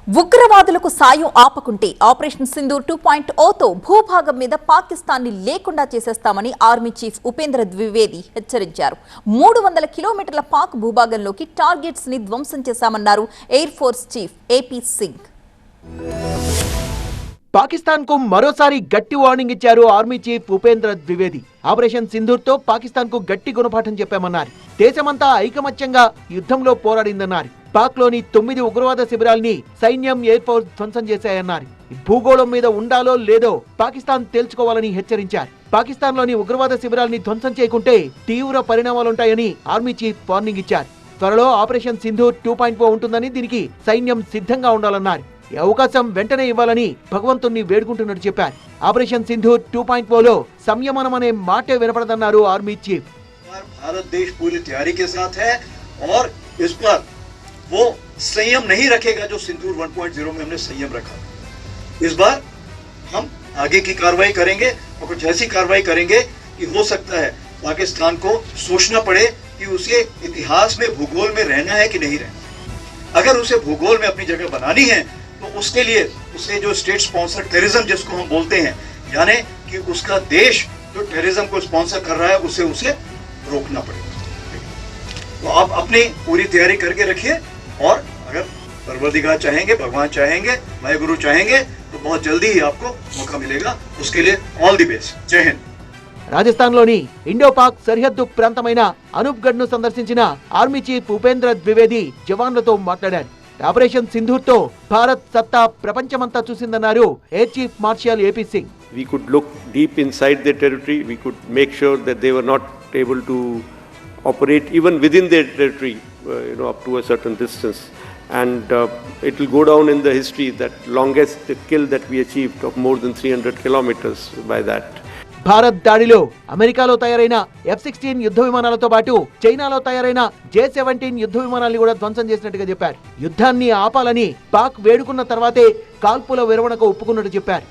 ఉగ్రవాదులకు సాయం ఆపకుంటే ఆపరేషన్ సింధూర్ 2.0తో భూభాగం మీద పాకిస్తాన్ని లేకుండా చేసేస్తామని ఆర్మీ చీఫ్ ఉపేంద్ర ద్వివేది హెచ్చరించారు. 300 కిలోమీటర్ల పాక్ భూభాగంలోకి టార్గెట్స్ ని ధ్వంసం చేశామన్నారు air force chief AP Singh. Pakistan కు మరోసారి గట్టి వార్నింగ్ ఇచ్చారు army chief Upendra Dwivedi. Operation Sindoor తో పాకిస్తాన్ కు గట్టి గుణపాఠం చెప్పామన్నారు. దేశమంతా ఐకమత్యంగా యుద్ధంలో పోరాడిందన్నారు. పాక్ లోని 9 ఉగ్రవాద శిబిరాల్ని సైన్యం ఎయిర్ ఫోర్స్ ధ్వంసం చేశాయన్నారు. భూగోళం మీద ఉండాలో లేదో పాకిస్తాన్ తేల్చుకోవాలని హెచ్చరించారు. పాకిస్తాన్ లోని ఉగ్రవాద శిబిరాల్ని ధ్వంసం చేయకుంటే తీవ్ర పరిణామాలుంటాయని ఆర్మీ చీఫ్ వార్నింగ్ ఇచ్చారు. త్వరలో ఆపరేషన్ సింధూర్ 2.0 ఉంటుందని, దీనికి సైన్యం సిద్ధంగా ఉండాలన్నారు. ఈ అవకాశం వెంటనే ఇవ్వాలని భగవంతుణ్ణి వేడుకుంటున్నట్టు చెప్పారు. ఆపరేషన్ సింధూర్ 2.0లో సంయమనం అనే మాటే వినపడదన్నారు ఆర్మీ చీఫ్. भारत देश पूरी तैयारी के साथ है और इस पर वो संयम नहीं रखेगा जो सिंदूर 1.0 में हमने संयम रखा. इस बार हम आगे की कार्रवाई करेंगे और कुछ ऐसी कार्रवाई करेंगे कि हो सकता है पाकिस्तान को सोचना पड़े कि उसे इतिहास में भूगोल में रहना है कि नहीं रहना. अगर उसे भूगोल में अपनी जगह बनानी है तो उसके लिए उसे जो स्टेट स्पॉन्सर टेररिज्म जिसको हम बोलते हैं, यानी कि उसका देश जो टेररिज्म को स्पॉन्सर कर रहा है उसे रोकना पड़ेगा. तो आप अपनी पूरी तैयारी करके रखिए और अगर परवरदिगार चाहेंगे, भगवान चाहेंगे, वाहेगुरु चाहेंगे तो बहुत जल्दी ही आपको मौका मिलेगा. उसके लिए ऑल द बेस्ट. जय हिंद. రాజస్థాన్లోని ఇండో పాక్ సరిహద్దు ప్రాంతమైన అనూప్గఢ్ ను సందర్శించిన ఆర్మీ చీఫ్ ఉపేంద్ర ద్వివేది జవాన్లతో మాట్లాడారు. ఆపరేషన్ సింధూర్ తో భారత్ సత్తా ప్రపంచమంతా చూసిందన్నారు air chief marshal AP Singh. We could look deep inside their territory. We could make sure that they were not able to operate even within their territory, up to a certain distance. And it will go down in the history that longest kill that we achieved of more than 300 kilometers by that. Bharat దాడిలో అమెరికాలో తయారైన F-16 యుద్ధ విమానాలతో పాటు చైనాలో తయారైన J-17 యుద్ధ విమానాల్ని కూడా ధ్వంసం చేసినట్టుగా చెప్పారు. యుద్ధాన్ని ఆపాలని పాక్ వేడుకున్న తర్వాతే కాల్పుల విరమణకు ఒప్పుకున్నట్టు చెప్పారు.